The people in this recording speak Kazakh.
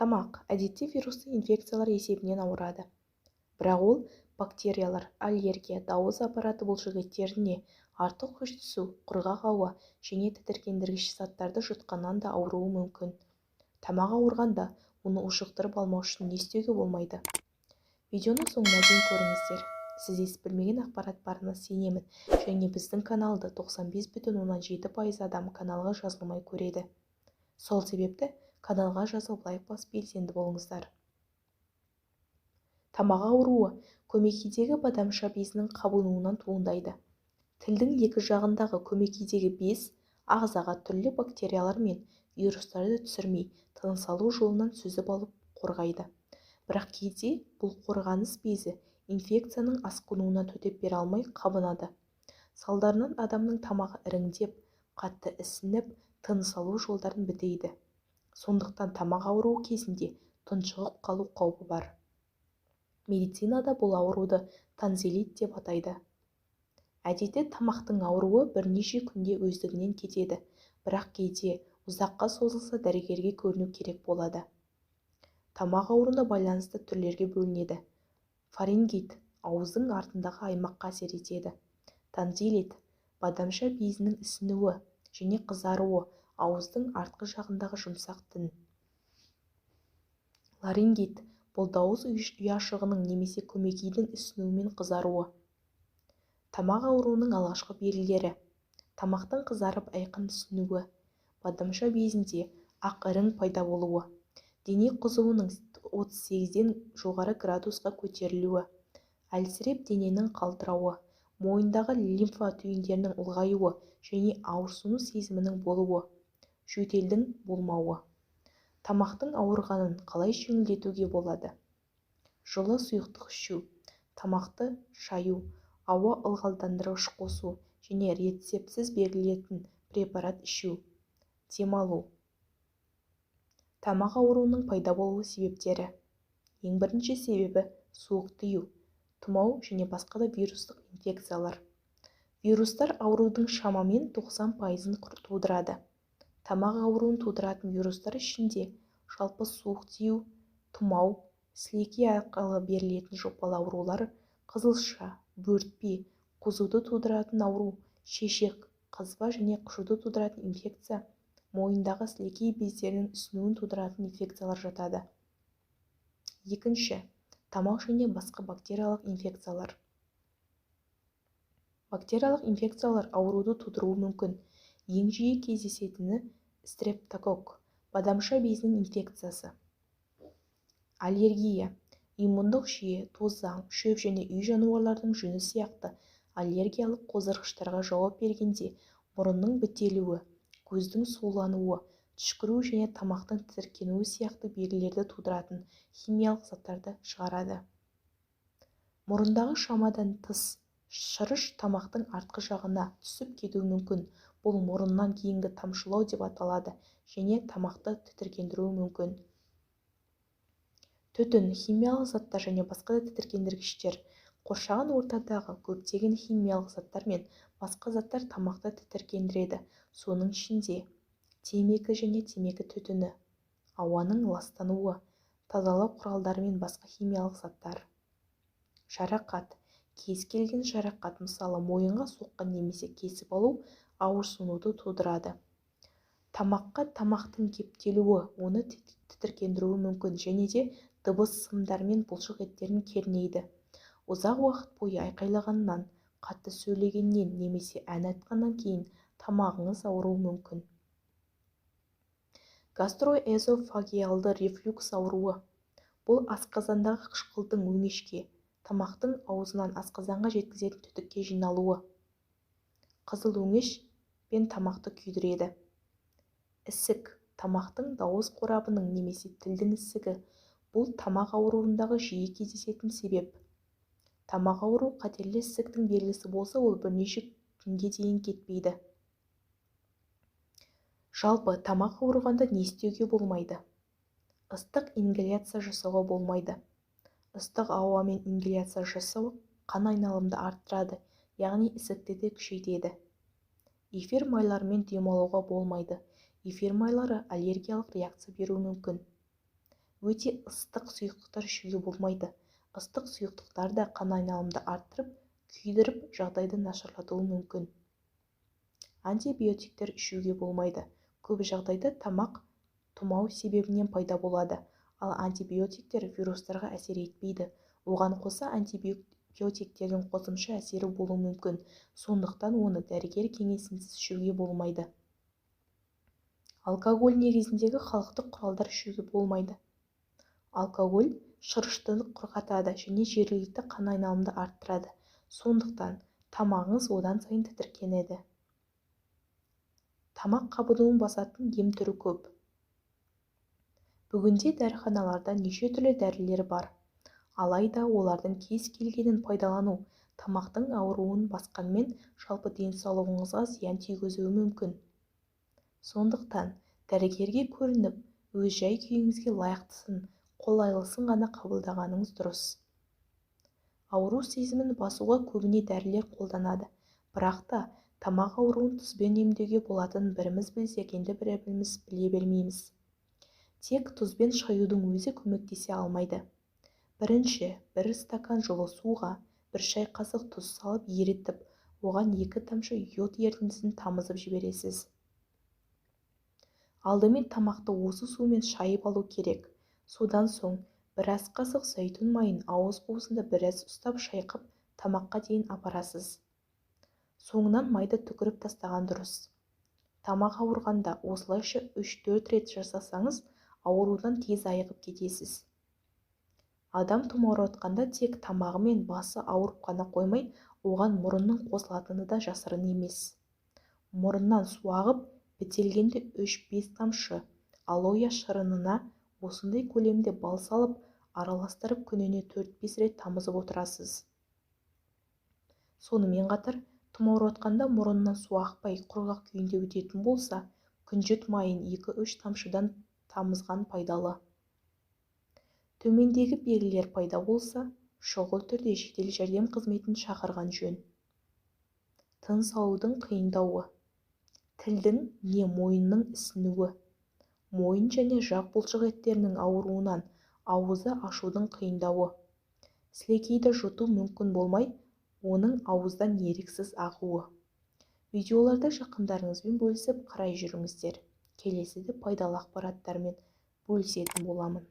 Тамақ әдетте вирусты инфекциялар есебінен ауырады. Бірақ ол бактериялар, аллергия, дауыс аппараты бұлшықеттеріне артық күш түсу, құрғақ ауа және тітіркендіргіш заттарды жұтқаннан да ауыруы мүмкін. Тамақ ауырғанда оны ушықтырып алмау үшін не істеуге болмайды? Видеоны соңына дейін көріңіздер. Сіз естіп білмеген ақпарат барына сенемін, және біздің каналды 95,7% адам каналға жазылмай көреді. Сол себепті каналға жазылып лайк басып белсенді болыңыздар. Тамақ ауруы көмекейдегі бадамша безінің қабынуынан туындайды. Тілдің екі жағындағы көмекейдегі без ағзаға түрлі бактериялар мен вирустарды түсірмей, тыныс алу жолынан сүзіп алып қорғайды. Бірақ кейде бұл қорғаныс безі инфекцияның асқынуына төтеп бере алмай қабынады. Салдарынан адамның тамағы іріңдеп, қатты ісініп, тыныс алу жолдарын бітейді. Сондықтан тамақ ауруы кезінде тұншығып қалу қаупі бар. Медицинада бұл ауруды танзелит деп атайды. Әдетте тамақтың ауруы бірнеше күнде өздігінен кетеді, бірақ кейде ұзаққа созылса дәрігерге көріну керек болады. Тамақ ауруына байланысты түрлерге бөлінеді. Фарингит ауыздың артындағы аймаққа әсер етеді. Танзилит бадамша безінің ісінуі және қызаруы, ауыздың артқы жағындағы жұмсақ тін. Ларингит бұл дауыс ұяшығының немесе көмекейдің ісінуі мен қызаруы. Тамақ ауруының алғашқы белгілері: тамақтың қызарып айқын ісінуі, бадамша безінде ақ ірің пайда болуы, дене қызуының 38-ден жоғары градусқа көтерілуі, әлсіреп дененің қалтырауы, мойындағы лимфа түйіндерінің ұлғаюы және ауырсыну сезімінің болуы, жөтелдің болмауы. Тамақтың ауырғанын қалай жеңілдетуге болады? Жылы сұйықтық ішу, тамақты шаю, ауа ылғалдандырғыш қосу және рецептсіз берілетін препарат ішу. Демалу. Тамақ ауруының пайда болу себептері. Ең бірінші себебі суық тию, тұмау және басқа да вирустық инфекциялар. Вирустар аурудың шамамен 90%-ын тудырады. Тамақ ауруын тудыратын вирустар ішінде жалпы суық тию, тұмау, сілекей арқылы берілетін жұқпалы аурулар, қызылша, бөртпе, қузуды тудыратын ауру, шешек, қызба және қышуды тудыратын инфекция, мойындағы сілекей бездерінің ісінуін тудыратын инфекциялар жатады. Екінші, тамақ және басқа бактериялық инфекциялар. Бактериялық инфекциялар ауруды тудыруы мүмкін. Ең жиі кездесетіні стрептокок, бадамша безінің инфекциясы. Аллергия, иммундық жүйе, тозаң, шөп және үй жануарлардың жүні сияқты аллергиялық қоздырғыштарға жауап бергенде мұрынның бітелуі, көздің сулануы, түшкіру және тамақтың тітіркенуі сияқты белгілерді тудыратын химиялық заттарды шығарады. Мұрындағы шамадан тыс шырыш тамақтың артқы жағына түсіп кетуі мүмкін. Бұл мұрыннан кейінгі тамшылау деп аталады және тамақты тітіркендіруі мүмкін. Түтін, химиялық заттар және басқа да тітіркендіргіштер. Қоршаған ортадағы көптеген химиялық заттар мен басқа заттар тамақты тітіркендіреді. Соның ішінде темекі және темекі түтіні, ауаның ластануы, тазалау құралдары мен басқа химиялық заттар. Жарақат. Кез келген жарақат, мысалы мойынға соққан немесе кесіп алу, ауырсынуды тудырады. Тамаққа тамақтың кептелуі оны тітіркендіруі мүмкін және де дыбыс сымдармен бұлшық еттерін кернейді. Ұзақ уақыт бойы айқайлағаннан, қатты сөйлегеннен немесе ән айтқаннан кейін тамағыңыз ауыруы мүмкін. Гастроэзофагиалды рефлюкс ауруы. Бұл асқазандағы қышқылдың өңешке, тамақтың аузынан асқазанға жеткізетін түтікке жиналуы. Қызыл өңеш пен тамақты күйдіреді. Ісік, тамақтың дауыс қорабының немесе тілдің ісігі. Бұл тамақ ауруындағы жиі кездесетін себеп. Тамақ ауру қатерлі ісіктің белгісі болса, ол бірнеше күнге дейін кетпейді. Жалпы тамақ ауырғанда не істеуге болмайды? Ыстық ингаляция жасауға болмайды. Ыстық ауамен ингаляция жасау қан айналымды арттырады, яғни ісікті де күшейтеді. Эфир майларымен демалуға болмайды. Эфир майлары аллергиялық реакция беруі мүмкін. Өте ыстық сұйықтықтар ішуге болмайды. Ыстық сұйықтықтар да қан айналымды арттырып, күйдіріп, жағдайды нашарлатуы мүмкін. Антибиотиктер ішуге болмайды. Көп жағдайда тамақ тұмау себебінен пайда болады, ал антибиотиктер вирустарға әсер етпейді. Оған қоса антибиотиктердің қосымша әсері болуы мүмкін, сондықтан оны дәрігер кеңесінсіз ішуге болмайды. Алкоголь негізіндегі халықтық құралдар ішуге болмайды. Алкоголь шырыштыны құрғатады және жергілікті қан айналымды арттырады, сондықтан тамағыңыз одан сайын тітіркенеді. Тамақ қабынуын басатын ем түрі көп. Бүгінде дәріханаларда неше түрлі дәрілер бар. Алайда олардың кез келгенін пайдалану тамақтың ауруын басқанмен жалпы денсаулығыңызға зиян тигізуі мүмкін. Сондықтан дәрігерге көрініп, өз жай-күйіңізге лайықтысын, қолайлысын ғана қабылдағаныңыз дұрыс. Ауру сезімін басуға көбіне дәрілер қолданады, бірақ та тамақ ауруын тұзбен емдеуге болатынын біріміз білсек, енді біріміз біле бермейміз. Тек тұзбен шаюдың өзі көмектесе алмайды. Бірінші, бір стакан жылы суға 1 шай қасық тұз салып ерітіп, оған 2 тамшы йод ерітіндісін тамызып жібересіз. Алдымен тамақты осы сумен шайып алу керек. Содан соң 1 ас қасық зәйтүн майын ауыз қуысында біраз ұстап шайқап тамаққа дейін апарасыз. Соңынан майды түкіріп тастаған дұрыс. Тамақ ауырғанда осылайша 3-4 рет жасасаңыз, аурудан тез айығып кетесіз. Адам тұмауратқанда тек тамағы мен басы ауырып қана қоймай, оған мұрынның қосылатыны да жасырын емес. Мұрыннан су ағып, бітелгенде 3-5 тамшы алоэ шырынына осындай көлемде бал салып, араластырып күніне 4-5 рет тамызып отырасыз. Сонымен қатар, тұмауратқанда мұрыннан су ақпай құрғақ күйінде өтетін болса, күнжіт майын 2-3 тамшыдан тамызған пайдалы. Төмендегі белгілер пайда болса, шұғыл түрде жедел жәрдем қызметін шақырған жөн. Тыныс алудың қиындауы. Тілдің не мойынның ісінуі. Мойын және жақ бұлшық еттерінің ауруынан ауызды ашудың қиындауы. Сілекейді жұту мүмкін болмай, оның ауыздан еріксіз ағуы. Видеоларды жақындарыңызбен бөлісіп қарай жүріңіздер. Келесіде пайдалы ақпараттармен бөлісетін боламын.